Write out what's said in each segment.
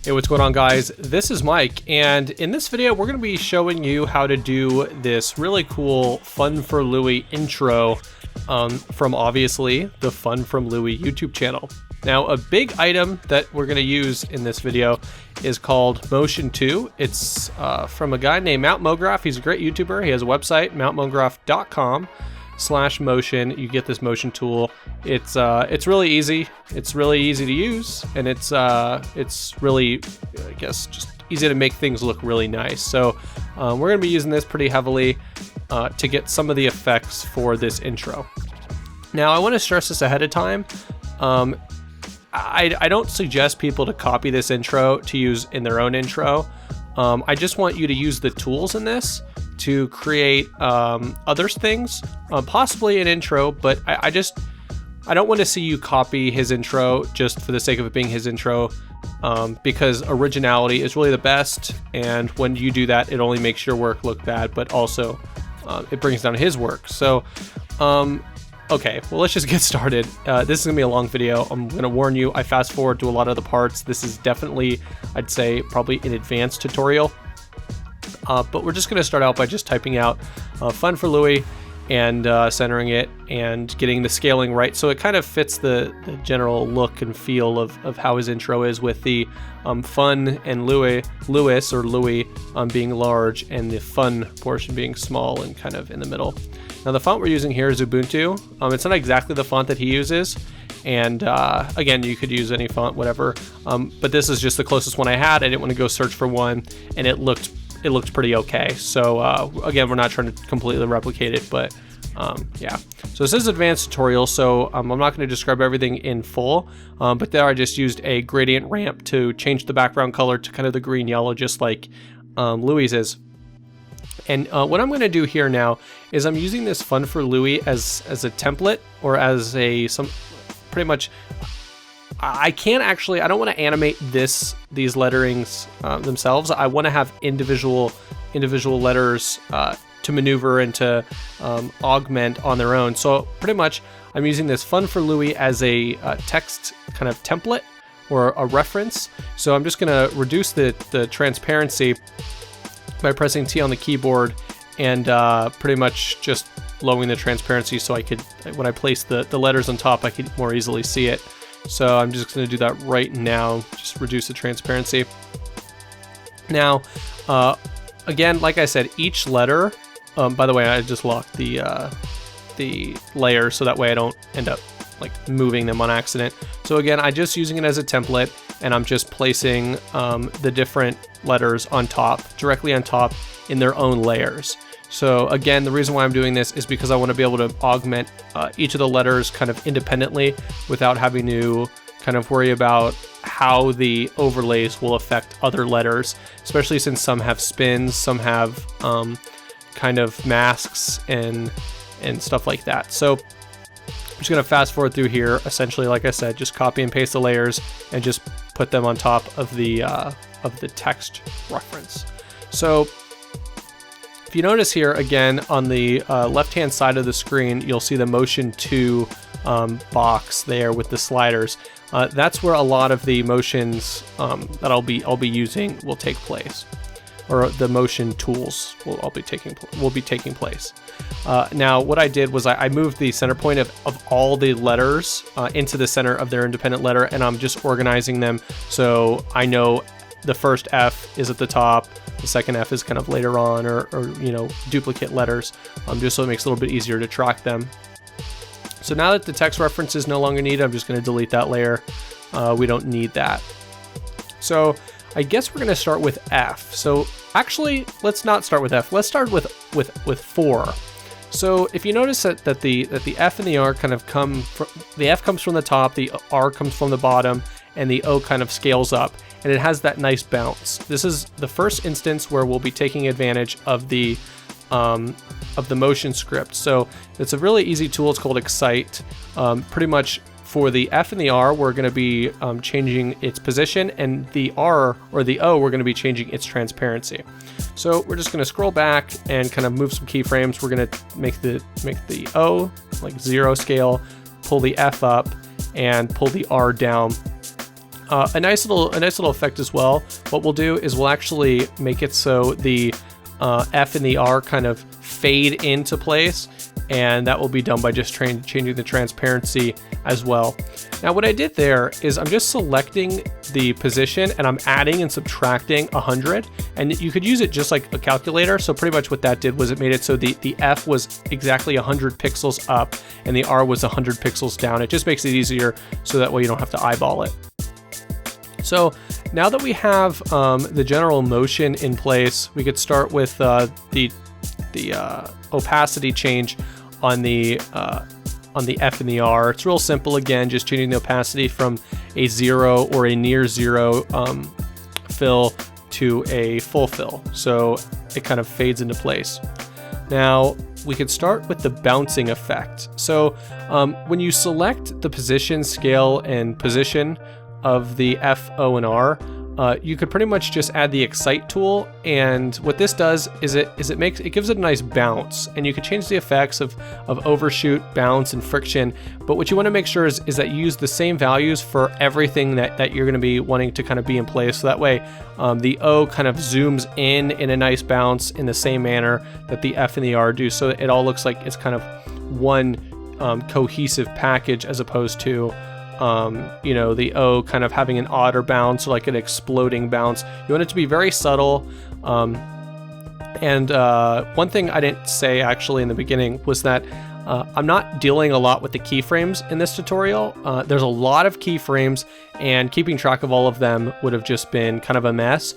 Hey, what's going on, guys? This is Mike, and in this video we're going to be showing you how to do this really cool Fun for Louie intro from obviously the Fun from Louie YouTube channel. Now, a big item that we're going to use in this video is called Motion 2. It's from a guy named Mount Mograph. He's a great YouTuber. He has a website, mountmograph.com/motion. You get this motion tool. It's really easy. It's really easy to use, and it's really, I guess, just easy to make things look really nice. So we're going to be using this pretty heavily to get some of the effects for this intro. Now, I want to stress this ahead of time. I don't suggest people to copy this intro to use in their own intro. I just want you to use the tools in this to create other things, possibly an intro, but I don't want to see you copy his intro just for the sake of it being his intro, because originality is really the best, and when you do that, it only makes your work look bad, but also it brings down his work. So okay, well, let's just get started. This is gonna be a long video. I'm gonna warn you, I fast forward to a lot of the parts. This is definitely, I'd say, probably an advanced tutorial. But we're just gonna start out by just typing out Fun for Louie and centering it and getting the scaling right, so it kind of fits the general look and feel of how his intro is, with the fun and Louis being large and the fun portion being small and kind of in the middle. Now, the font we're using here is Ubuntu. It's not exactly the font that he uses, and again, you could use any font, whatever, but this is just the closest one I had. I didn't want to go search for one, and it looked pretty okay. So again, we're not trying to completely replicate it, but yeah. So this is an advanced tutorial, so I'm not going to describe everything in full, but there I just used a gradient ramp to change the background color to kind of the green yellow, just like Louis is. And what I'm going to do here now is I'm using this Fun for Louie as a template, or as pretty much. I don't want to animate these letterings themselves. I want to have individual letters to maneuver and to augment on their own. So pretty much I'm using this Fun for Louie as a text kind of template or a reference. So I'm just going to reduce the transparency by pressing T on the keyboard and pretty much just lowering the transparency, so I could, when I place the letters on top, I could more easily see it. So I'm just going to do that right now, just reduce the transparency. Now, again, like I said, each letter, by the way, I just locked the layer so that way I don't end up like moving them on accident. So again, I'm just using it as a template, and I'm just placing the different letters on top, directly on top in their own layers. So again, the reason why I'm doing this is because I want to be able to augment each of the letters kind of independently without having to kind of worry about how the overlays will affect other letters, especially since some have spins, some have kind of masks and stuff like that. So I'm just going to fast forward through here. Essentially, like I said, just copy and paste the layers and just put them on top of the text reference. So if you notice here, again, on the left-hand side of the screen, you'll see the Motion 2 box there with the sliders. That's where a lot of the motions that I'll be using will take place, or the motion tools will be taking place. Now, what I did was I moved the center point of all the letters into the center of their independent letter, and I'm just organizing them so I know the first F is at the top, the second F is kind of later on, or you know, duplicate letters, just so it makes it a little bit easier to track them. So now that the text reference is no longer needed, I'm just going to delete that layer. We don't need that. So I guess we're going to start with F. So actually, let's not start with F. Let's start with 4. So if you notice that the F and the R kind of come from, the F comes from the top, the R comes from the bottom, and the O kind of scales up, and it has that nice bounce. This is the first instance where we'll be taking advantage of the motion script. So it's a really easy tool. It's called Excite. Pretty much for the F and the R, we're going to be changing its position, and the R or the O, we're going to be changing its transparency. So we're just going to scroll back and kind of move some keyframes. We're going to make the O like 0 scale, pull the F up, and pull the R down a nice little effect as well. What we'll do is we'll actually make it so the F and the R kind of fade into place, and that will be done by just changing the transparency as well. Now what I did there is I'm just selecting the position and I'm adding and subtracting 100, and you could use it just like a calculator. So pretty much what that did was it made it so the F was exactly 100 pixels up and the R was 100 pixels down. It just makes it easier so that way you don't have to eyeball it. So now that we have the general motion in place, we could start with the opacity change on the F and the R. It's real simple. Again, just changing the opacity from a 0 or a near 0 fill to a full fill, so it kind of fades into place. Now we could start with the bouncing effect. So when you select the position, scale, and position of the F, O, and R, you could pretty much just add the excite tool, and what this does is it gives it a nice bounce, and you can change the effects of overshoot, bounce, and friction. But what you want to make sure is that you use the same values for everything that you're going to be wanting to kind of be in place. So that way the O kind of zooms in a nice bounce in the same manner that the F and the R do, so it all looks like it's kind of one cohesive package, as opposed to you know, the O kind of having an odder bounce or like an exploding bounce. You want it to be very subtle. And one thing I didn't say actually in the beginning was that I'm not dealing a lot with the keyframes in this tutorial. There's a lot of keyframes, and keeping track of all of them would have just been kind of a mess.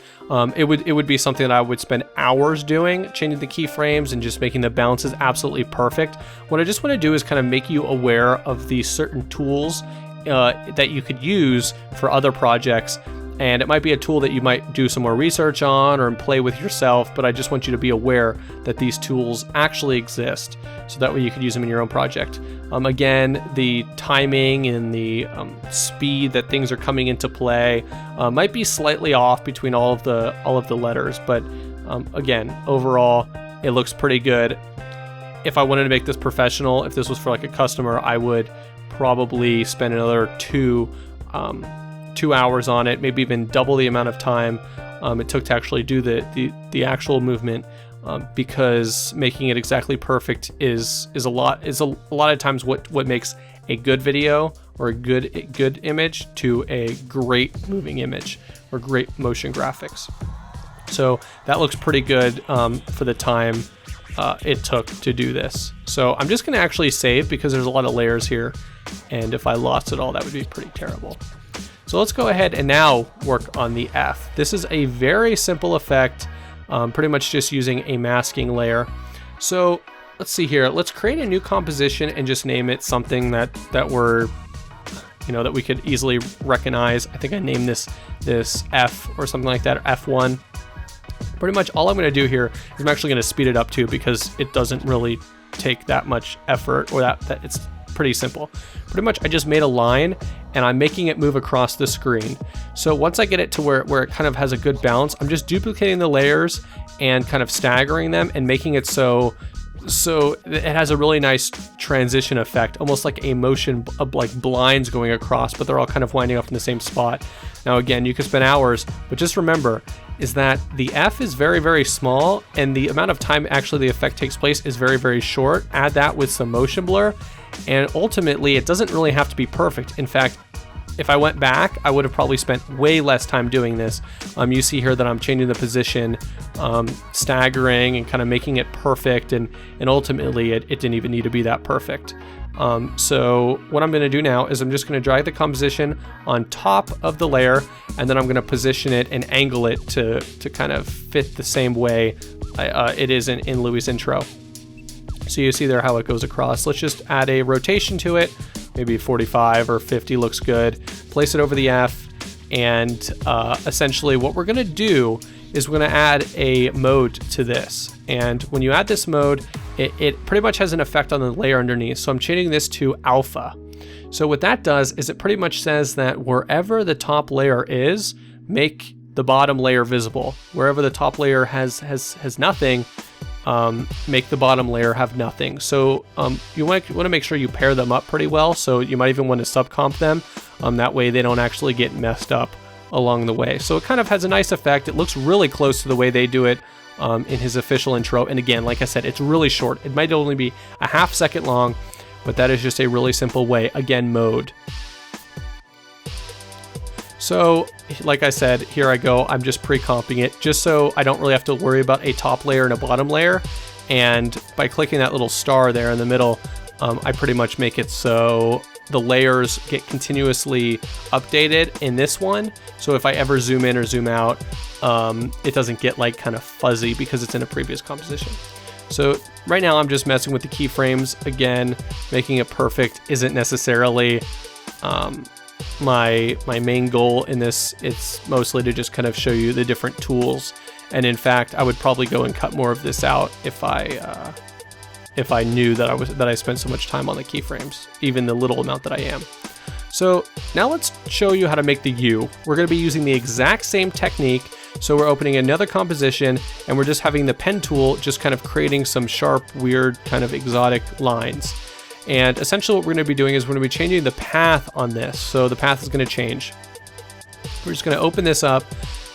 It would be something that I would spend hours doing, changing the keyframes and just making the bounces absolutely perfect. What I just want to do is kind of make you aware of these certain tools that you could use for other projects, and it might be a tool that you might do some more research on or play with yourself, but I just want you to be aware that these tools actually exist, so that way you could use them in your own project. Again, the timing and the speed that things are coming into play might be slightly off between all of the letters, but again, overall it looks pretty good. If I wanted to make this professional, if this was for like a customer, I would probably spend another two hours on it, maybe even double the amount of time it took to actually do the actual movement, because making it exactly perfect is a lot of times what makes a good video or a good image to a great moving image or great motion graphics. So that looks pretty good for the time it took to do this. So I'm just going to actually save, because there's a lot of layers here, and if I lost it all, that would be pretty terrible. So let's go ahead and now work on the F. This is a very simple effect, pretty much just using a masking layer. So let's see here. Let's create a new composition and just name it something that we're, you know, that we could easily recognize. I think I named this F or something like that, or F1. Pretty much all I'm going to do here is I'm actually going to speed it up too, because it doesn't really take that much effort, or that it's pretty simple. Pretty much I just made a line and I'm making it move across the screen. So once I get it to where it kind of has a good balance, I'm just duplicating the layers and kind of staggering them and making it so it has a really nice transition effect, almost like a motion of like blinds going across, but they're all kind of winding up in the same spot. Now again, you could spend hours, but just remember is that the F is very, very small, and the amount of time actually the effect takes place is very, very short. Add that with some motion blur, and ultimately it doesn't really have to be perfect. In fact, if I went back, I would have probably spent way less time doing this. You see here that I'm changing the position, staggering, and kind of making it perfect, and ultimately it didn't even need to be that perfect. So what I'm going to do now is I'm just going to drag the composition on top of the layer, and then I'm going to position it and angle it to kind of fit the same way it is in Louie's intro. So you see there how it goes across. Let's just add a rotation to it. Maybe 45 or 50 looks good. Place it over the F, and essentially what we're going to do is we're going to add a mode to this. And when you add this mode, it pretty much has an effect on the layer underneath. So I'm changing this to alpha. So what that does is it pretty much says that wherever the top layer is, make the bottom layer visible. Wherever the top layer has nothing, make the bottom layer have nothing. So you want to make sure you pair them up pretty well. So you might even want to subcomp them. That way they don't actually get messed up along the way. So it kind of has a nice effect. It looks really close to the way they do it in his official intro. And again, like I said, it's really short. It might only be a half second long, but that is just a really simple way. Again, mode. So like I said, here I go. I'm just pre-comping it just so I don't really have to worry about a top layer and a bottom layer. And by clicking that little star there in the middle, I pretty much make it so the layers get continuously updated in this one. So if I ever zoom in or zoom out, it doesn't get like kind of fuzzy because it's in a previous composition. So right now I'm just messing with the keyframes. Again, making it perfect isn't necessarily my main goal in this. It's mostly to just kind of show you the different tools. And in fact, I would probably go and cut more of this out if I knew that I spent so much time on the keyframes, even the little amount that I am. So now let's show you how to make the U. We're going to be using the exact same technique. So we're opening another composition and we're just having the pen tool just kind of creating some sharp, weird, kind of exotic lines. And essentially what we're going to be doing is we're going to be changing the path on this. So the path is going to change. We're just going to open this up,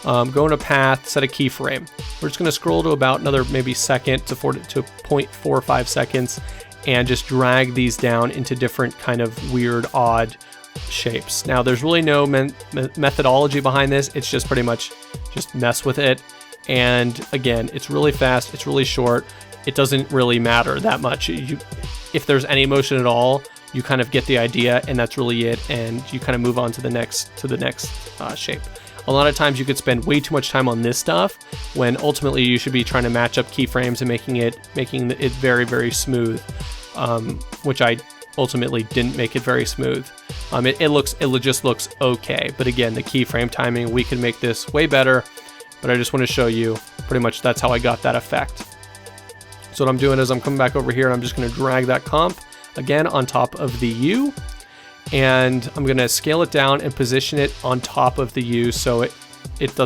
go into path, set a keyframe. We're just going to scroll to about another maybe second to 0.45 seconds and just drag these down into different kind of weird, odd shapes. Now there's really no methodology behind this. It's just pretty much just mess with it. And again, it's really fast. It's really short. It doesn't really matter that much. If there's any motion at all, you kind of get the idea and that's really it. And you kind of move on to the next shape. A lot of times you could spend way too much time on this stuff when ultimately you should be trying to match up keyframes and making it very, very smooth, which I ultimately didn't make it very smooth. It just looks okay. But again, the keyframe timing, we can make this way better, but I just want to show you pretty much that's how I got that effect. So what I'm doing is I'm coming back over here and I'm just going to drag that comp again on top of the U. And I'm going to scale it down and position it on top of the U so it's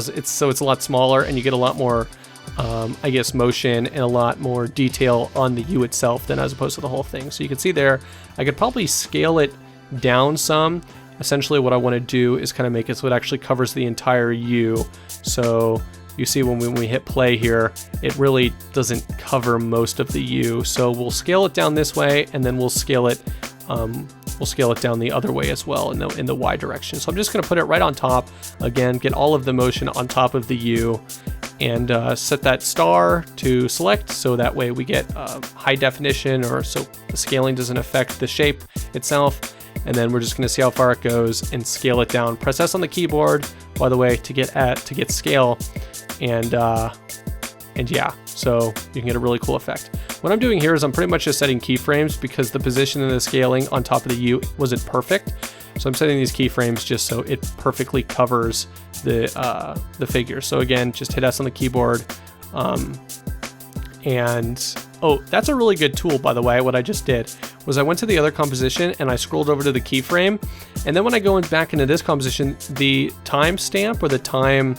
a lot smaller and you get a lot more I guess motion and a lot more detail on the U itself than as opposed to the whole thing. So you can see there, I could probably scale it down some. Essentially what I want to do is kind of make it so it actually covers the entire U. So you see when we hit play here, it really doesn't cover most of the U. So we'll scale it down this way and then we'll scale it down the other way as well in the Y direction. So I'm just going to put it right on top. Again, get all of the motion on top of the U and set that star to select so that way we get high definition, or so the scaling doesn't affect the shape itself. And then we're just going to see how far it goes and scale it down. Press S on the keyboard, by the way, to get scale, and yeah, so you can get a really cool effect. What I'm doing here is I'm pretty much just setting keyframes because the position and the scaling on top of the U wasn't perfect. So I'm setting these keyframes just so it perfectly covers the figure. So again, just hit S on the keyboard. And oh, that's a really good tool, by the way. What I just did was I went to the other composition and I scrolled over to the keyframe. And then when I go back into this composition, the timestamp or the time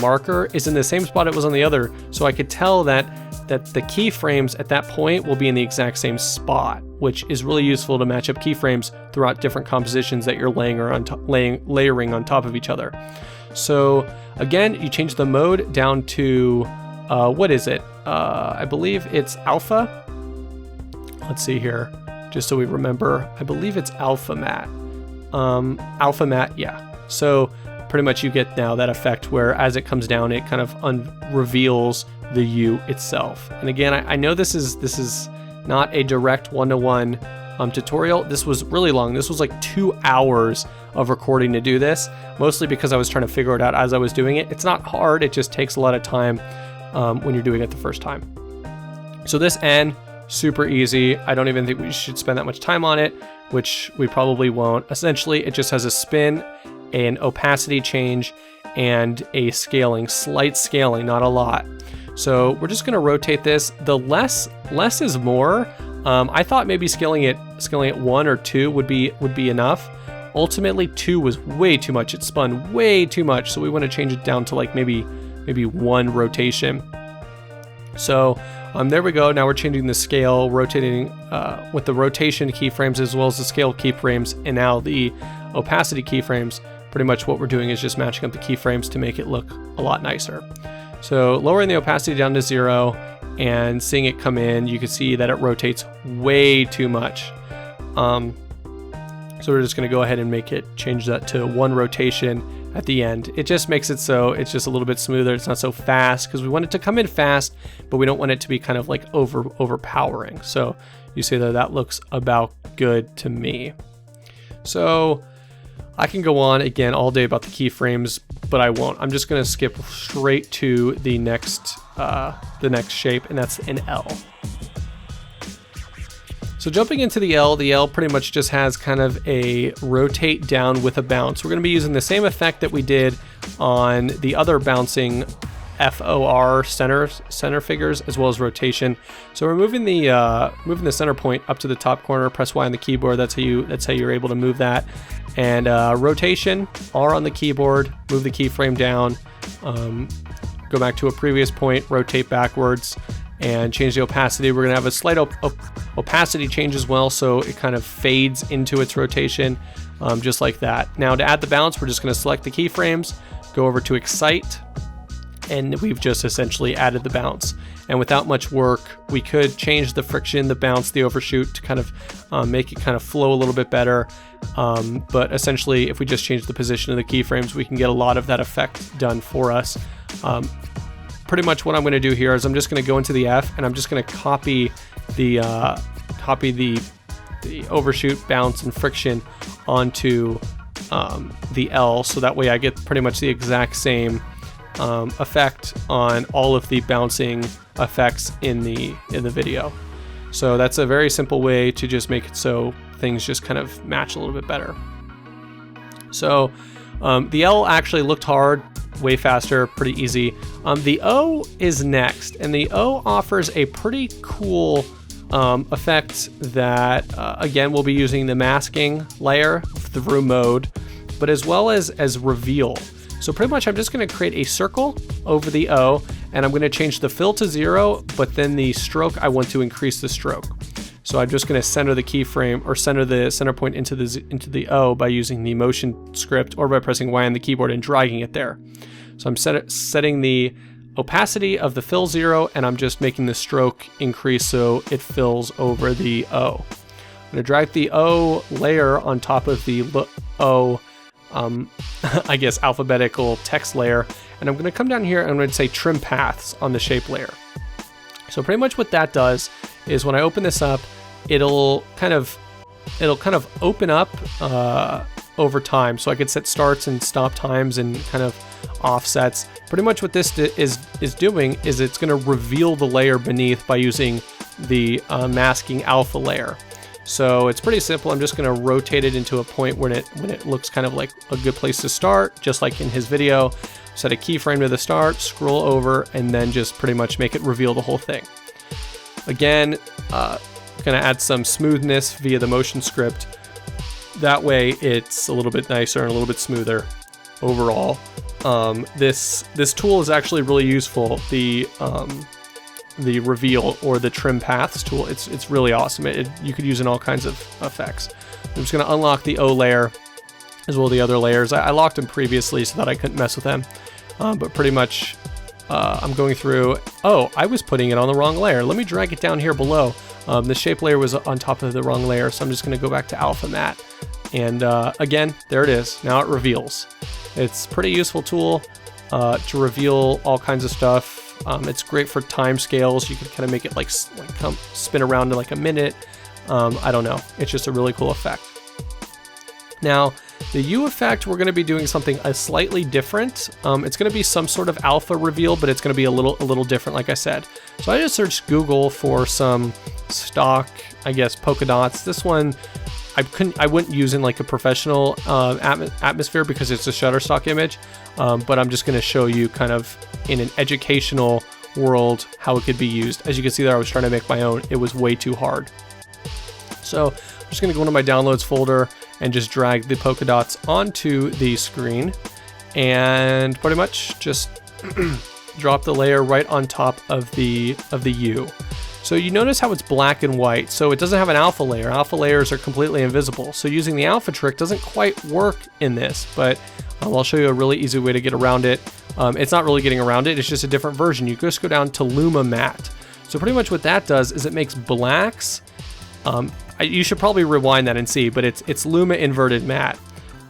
marker is in the same spot it was on the other. So I could tell that the keyframes at that point will be in the exact same spot, which is really useful to match up keyframes throughout different compositions that you're layering on top of each other. So again, you change the mode down to, what is it? I believe it's alpha. Let's see here, just so we remember. I believe it's alpha matte. Alpha matte, yeah. So pretty much you get now that effect where as it comes down, it kind of reveals the U itself. And again, I know this is not a direct one-to-one tutorial. This was really long. This was like 2 hours of recording to do this, mostly because I was trying to figure it out as I was doing it. It's not hard, it just takes a lot of time when you're doing it the first time. So this N, super easy. I don't even think we should spend that much time on it, which we probably won't. Essentially, it just has a spin, an opacity change, and a scaling, slight scaling, not a lot. So we're just going to rotate this. The less is more. I thought maybe scaling it 1 or 2 would be enough. Ultimately, 2 was way too much. It spun way too much. So we want to change it down to like maybe 1 rotation. So There we go. Now we're changing the scale, rotating with the rotation keyframes as well as the scale keyframes, and now the opacity keyframes. Pretty much what we're doing is just matching up the keyframes to make it look a lot nicer. So lowering the opacity down to 0 and seeing it come in, you can see that it rotates way too much. So we're just going to go ahead and change that to 1 rotation at the end. It just makes it so it's just a little bit smoother. It's not so fast because we want it to come in fast, but we don't want it to be kind of like overpowering. So you see that looks about good to me. So I can go on again all day about the keyframes, but I won't. I'm just going to skip straight to the next shape, and that's an L. So jumping into the L pretty much just has kind of a rotate down with a bounce. We're going to be using the same effect that we did on the other bouncing FOR center figures as well as rotation. So we're moving the center point up to the top corner. Press Y on the keyboard. That's how you're able to move that. And rotation, R on the keyboard. Move the keyframe down. Go back to a previous point. Rotate backwards. And change the opacity. We're going to have a slight opacity change as well, so it kind of fades into its rotation, just like that. Now to add the bounce, we're just going to select the keyframes, go over to Excite, and we've just essentially added the bounce. And without much work, we could change the friction, the bounce, the overshoot to kind of make it kind of flow a little bit better. But essentially, if we just change the position of the keyframes, we can get a lot of that effect done for us. Pretty much what I'm going to do here is I'm just going to go into the F and I'm just going to copy the overshoot, bounce, and friction onto the L, so that way I get pretty much the exact same effect on all of the bouncing effects in the video. So that's a very simple way to just make it so things just kind of match a little bit better. So the L actually looked hard, way faster, pretty easy. The O is next, and the O offers a pretty cool effect that again we'll be using the masking layer, through mode, but as well as reveal. So pretty much I'm just going to create a circle over the O, and I'm going to change the fill to 0, but then the stroke I want to increase the stroke. So I'm just going to center the keyframe, or center the center point into the O by using the motion script, or by pressing Y on the keyboard and dragging it there. So I'm setting the opacity of the fill 0, and I'm just making the stroke increase so it fills over the O. I'm going to drag the O layer on top of the O, I guess, alphabetical text layer, and I'm going to come down here and I'm going to say trim paths on the shape layer. So pretty much what that does is when I open this up, it'll kind of open up over time. So I could set starts and stop times and kind of offsets. Pretty much what this is doing is it's going to reveal the layer beneath by using the masking alpha layer. So it's pretty simple. I'm just going to rotate it into a point when it looks kind of like a good place to start, just like in his video. Set a keyframe to the start, scroll over, and then just pretty much make it reveal the whole thing. Again, going to add some smoothness via the motion script. That way it's a little bit nicer and a little bit smoother overall. This tool is actually really useful. The reveal, or the trim paths tool, it's really awesome. You could use in all kinds of effects. I'm just going to unlock the O layer as well as the other layers. I locked them previously so that I couldn't mess with them, but pretty much I'm going through. Oh, I was putting it on the wrong layer. Let me drag it down here below. The shape layer was on top of the wrong layer, so I'm just going to go back to alpha matte, and again, there it is. Now it reveals. It's a pretty useful tool to reveal all kinds of stuff. It's great for time scales. You can kind of make it like spin around in like a minute. I don't know. It's just a really cool effect. Now, the U effect, we're going to be doing something slightly different. It's going to be some sort of alpha reveal, but it's going to be a little different, like I said. So I just searched Google for some stock, I guess, polka dots. This one I wouldn't use in like a professional atmosphere because it's a Shutterstock image, but I'm just going to show you kind of in an educational world how it could be used. As you can see there, I was trying to make my own. It was way too hard. So I'm just going to go into my downloads folder and just drag the polka dots onto the screen, and pretty much just drop the layer right on top of the U. So you notice how it's black and white, so it doesn't have an alpha layer. Alpha layers are completely invisible. So using the alpha trick doesn't quite work in this, but I'll show you a really easy way to get around it. It's not really getting around it, it's just a different version. You just go down to Luma matte. So pretty much what that does is it makes blacks, you should probably rewind that and see, but it's Luma inverted matte.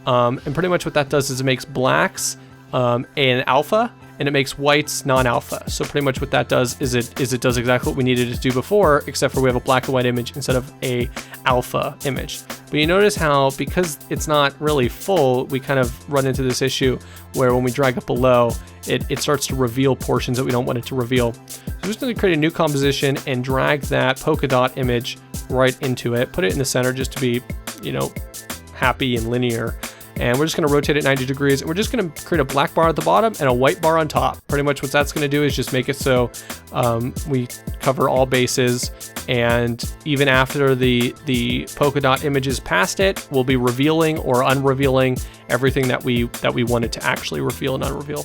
And pretty much what that does is it makes blacks an alpha, and it makes whites non-alpha. So pretty much what that does is it does exactly what we needed it to do before, except for we have a black and white image instead of a alpha image. But you notice how, because it's not really full, we kind of run into this issue where when we drag it below, it starts to reveal portions that we don't want it to reveal. So we're just going to create a new composition and drag that polka dot image right into it, put it in the center just to be, you know, happy and linear. And we're just going to rotate it 90 degrees, and we're just going to create a black bar at the bottom and a white bar on top. Pretty much what that's going to do is just make it so we cover all bases, and even after the polka dot images past it, we'll be revealing or unrevealing everything that we wanted to actually reveal and unreveal.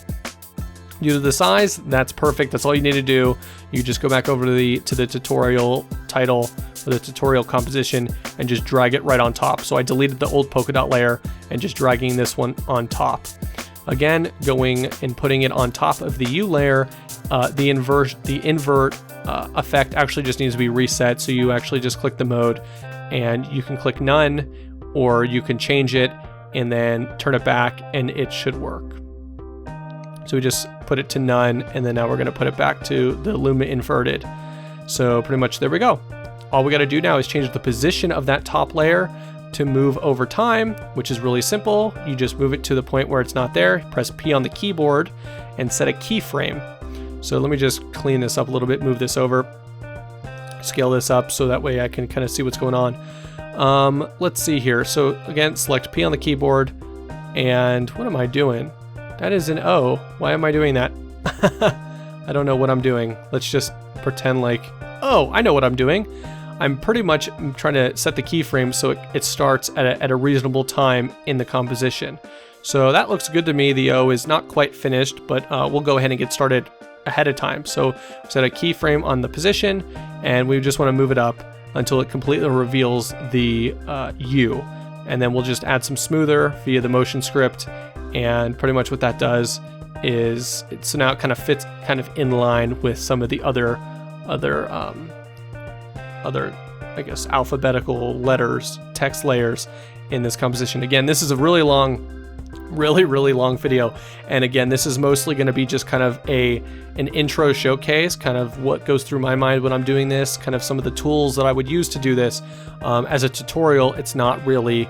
Due to the size, that's perfect. That's all you need to do. You just go back over to the tutorial title or the tutorial composition and just drag it right on top. So I deleted the old polka dot layer and just dragging this one on top. Again, going and putting it on top of the U layer, the invert effect actually just needs to be reset. So you actually just click the mode, and you can click none, or you can change it and then turn it back, and it should work. So we just put it to none, and then now we're going to put it back to the Luma inverted. So pretty much there we go. All we got to do now is change the position of that top layer to move over time, which is really simple. You just move it to the point where it's not there, press P on the keyboard, and set a keyframe. So let me just clean this up a little bit, move this over, scale this up so that way I can kind of see what's going on. Let's see here. So again, select P on the keyboard, and what am I doing? That is an O. Why am I doing that? I don't know what I'm doing. Let's just pretend like, oh, I know what I'm doing. I'm pretty much trying to set the keyframe so it starts at a reasonable time in the composition. So that looks good to me. The O is not quite finished, but we'll go ahead and get started ahead of time. So set a keyframe on the position, and we just want to move it up until it completely reveals the U. And then we'll just add some smoother via the motion script. And pretty much what that does is, so now it kind of fits kind of in line with some of the other I guess alphabetical letters, text layers in this composition. Again, this is a really long video, and again, this is mostly going to be just kind of an intro showcase, kind of what goes through my mind when I'm doing this, kind of some of the tools that I would use to do this. As a tutorial, it's not really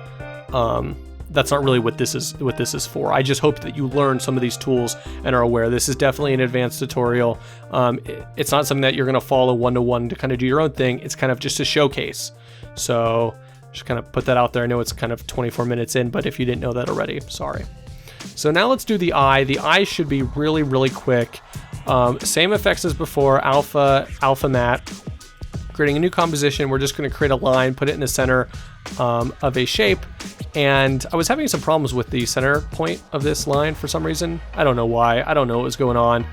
that's not really what this is for. I just hope that you learn some of these tools and are aware. This is definitely an advanced tutorial. It's not something that you're going to follow one-to-one to kind of do your own thing. It's kind of just a showcase. So just kind of put that out there. I know it's kind of 24 minutes in, but if you didn't know that already, sorry. So now let's do the eye. The eye should be really quick. Same effects as before, alpha matte. Creating a new composition, we're just going to create a line, put it in the center of a shape. And I was having some problems with the center point of this line for some reason. I don't know why. I don't know what was going on.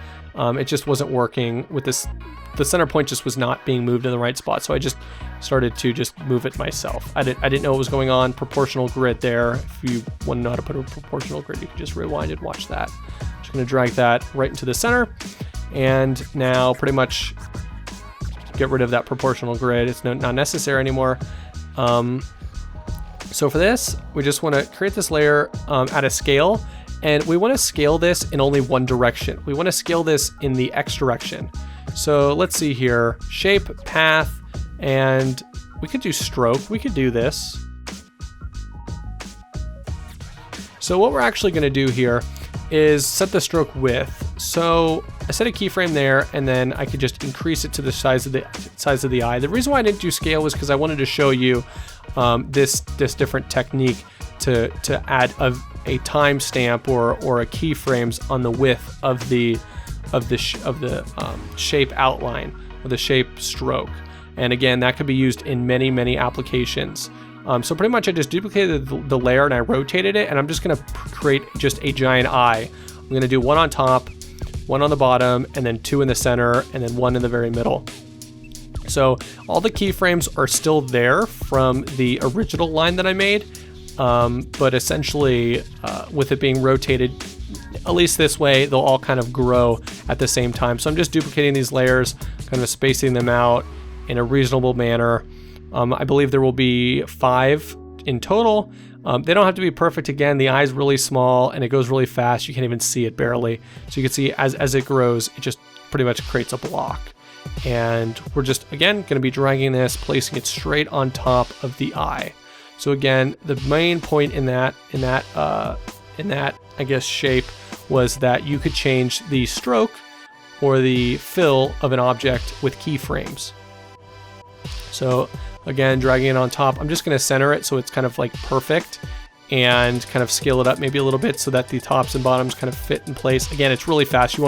It just wasn't working with this. The center point just was not being moved in the right spot. So I just started to just move it myself. I didn't know what was going on. Proportional grid there. If you want to know how to put a proportional grid, you can just rewind and watch that. Just going to drag that right into the center. And now pretty much get rid of that proportional grid. It's not necessary anymore. So for this, we just want to create this layer at a scale, and we want to scale this in only one direction. We want to scale this in the X direction. So let's see here, shape, path, and we could do stroke. We could do this. So what we're actually going to do here is set the stroke width. So I set a keyframe there, and then I could just increase it to the size of the eye. The reason why I didn't do scale was because I wanted to show you this different technique to add a timestamp or a keyframes on the width of the shape outline or the shape stroke. And again, that could be used in many applications. So pretty much I just duplicated the layer and I rotated it, and I'm just going to create just a giant eye. I'm going to do one on top, one on the bottom, and then 2 in the center, and then 1 in the very middle. So all the keyframes are still there from the original line that I made, but essentially with it being rotated, at least this way, they'll all kind of grow at the same time. So I'm just duplicating these layers, kind of spacing them out in a reasonable manner. I believe there will be 5 in total. They don't have to be perfect. Again, the eye is really small and it goes really fast. You can't even see it barely. So you can see as it grows, it just pretty much creates a block. And we're just, again, going to be dragging this, placing it straight on top of the eye. So again, the main point in that, I guess, shape was that you could change the stroke or the fill of an object with keyframes. So again, dragging it on top, I'm just going to center it so it's kind of like perfect, and kind of scale it up maybe a little bit so that the tops and bottoms kind of fit in place. Again, it's really fast. You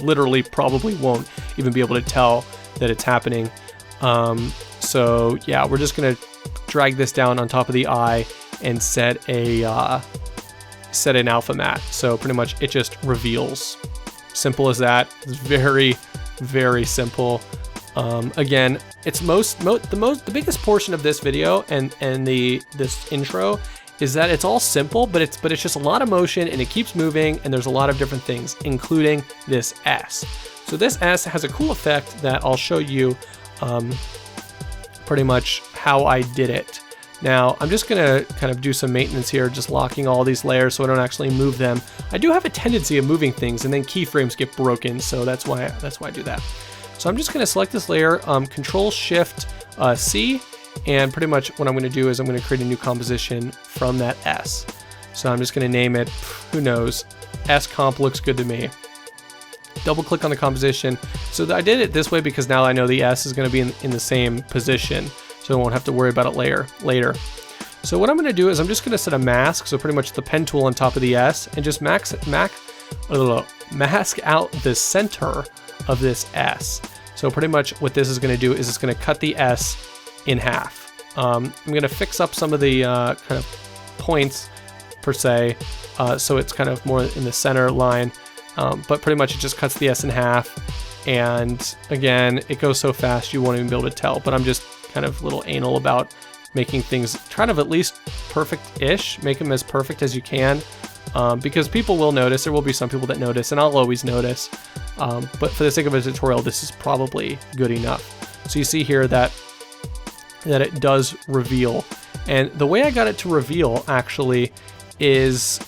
literally probably won't even be able to tell that it's happening. So yeah, we're just going to drag this down on top of the eye and set an alpha matte. So pretty much it just reveals. Simple as that. It's very, very simple. Again, it's the biggest portion of this video and this intro is that it's all simple, but it's just a lot of motion and it keeps moving, and there's a lot of different things, including this S. So this S has a cool effect that I'll show you pretty much how I did it. Now, I'm just gonna kind of do some maintenance here, just locking all these layers so I don't actually move them. I do have a tendency of moving things and then keyframes get broken, so that's why I do that. So I'm just gonna select this layer, Control Shift C, and pretty much what I'm gonna do is I'm gonna create a new composition from that S. So I'm just gonna name it, who knows, S comp looks good to me. Double click on the composition. So I did it this way because now I know the S is gonna be in the same position, so I won't have to worry about it later. So what I'm gonna do is I'm just gonna set a mask, so pretty much the pen tool on top of the S, and just mask out the center of this S. So pretty much what this is gonna do is it's gonna cut the S in half. I'm gonna fix up some of the kind of points per se, so it's kind of more in the center line, but pretty much it just cuts the S in half. And again, it goes so fast you won't even be able to tell, but I'm just kind of a little anal about making things kind of at least perfect-ish, make them as perfect as you can, because people will notice. There will be some people that notice, and I'll always notice, but for the sake of a tutorial, this is probably good enough. So you see here that it does reveal, and the way I got it to reveal actually is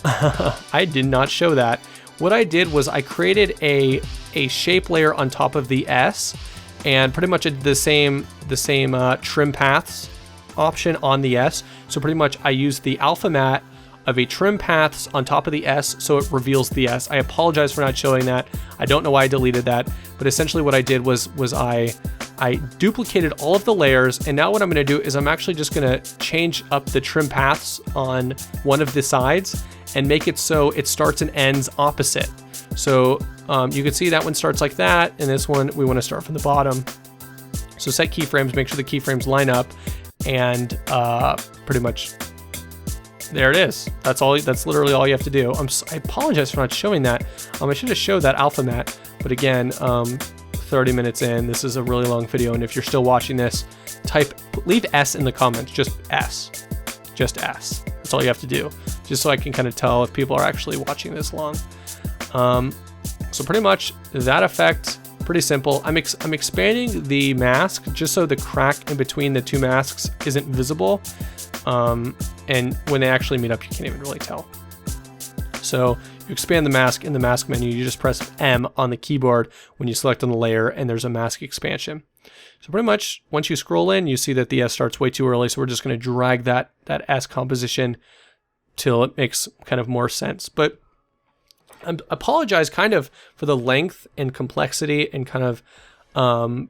I did not show that. What I did was I created a shape layer on top of the S, and pretty much the same trim paths option on the S. So pretty much I used the alpha matte of a trim paths on top of the S, so it reveals the S. I apologize for not showing that. I don't know why I deleted that, but essentially what I did was I duplicated all of the layers, and now what I'm going to do is I'm actually just going to change up the trim paths on one of the sides and make it so it starts and ends opposite. So you can see that one starts like that, and this one we want to start from the bottom. So set keyframes, make sure the keyframes line up, and pretty much there it is. That's literally all you have to do. I apologize for not showing that. I should have showed that alpha matte, but again, 30 minutes in, this is a really long video, and if you're still watching this, leave S in the comments, just S. That's all you have to do, just so I can kind of tell if people are actually watching this long. So pretty much that effect, pretty simple. I'm expanding the mask just so the crack in between the two masks isn't visible, and when they actually meet up, you can't even really tell. So you expand the mask in the mask menu, you just press M on the keyboard when you select on the layer, and there's a mask expansion. So pretty much once you scroll in, you see that the S starts way too early, so we're just going to drag that S composition till it makes kind of more sense. But I apologize kind of for the length and complexity and kind of, I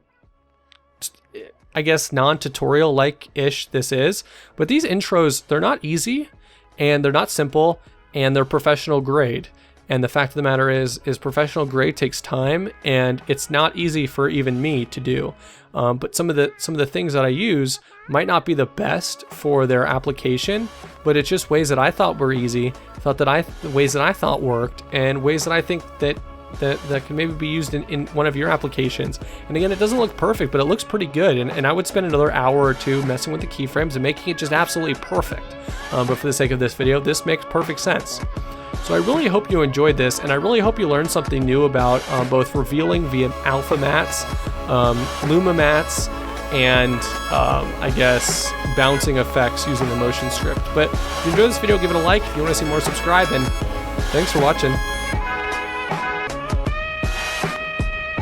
guess, non-tutorial like-ish this is. But these intros, they're not easy, and they're not simple, and they're professional grade. And the fact of the matter is professional grade takes time, and it's not easy for even me to do. But some of the things that I use might not be the best for their application, but it's just ways that I thought were easy, ways that I thought worked, and ways that I think that that can maybe be used in one of your applications. And again, it doesn't look perfect, but it looks pretty good. And I would spend another hour or two messing with the keyframes and making it just absolutely perfect. But for the sake of this video, this makes perfect sense. So I really hope you enjoyed this, and I really hope you learned something new about both revealing via alpha mats, Luma mats, and I guess bouncing effects using the motion script. But if you enjoyed this video, give it a like. If you want to see more, subscribe, and thanks for watching.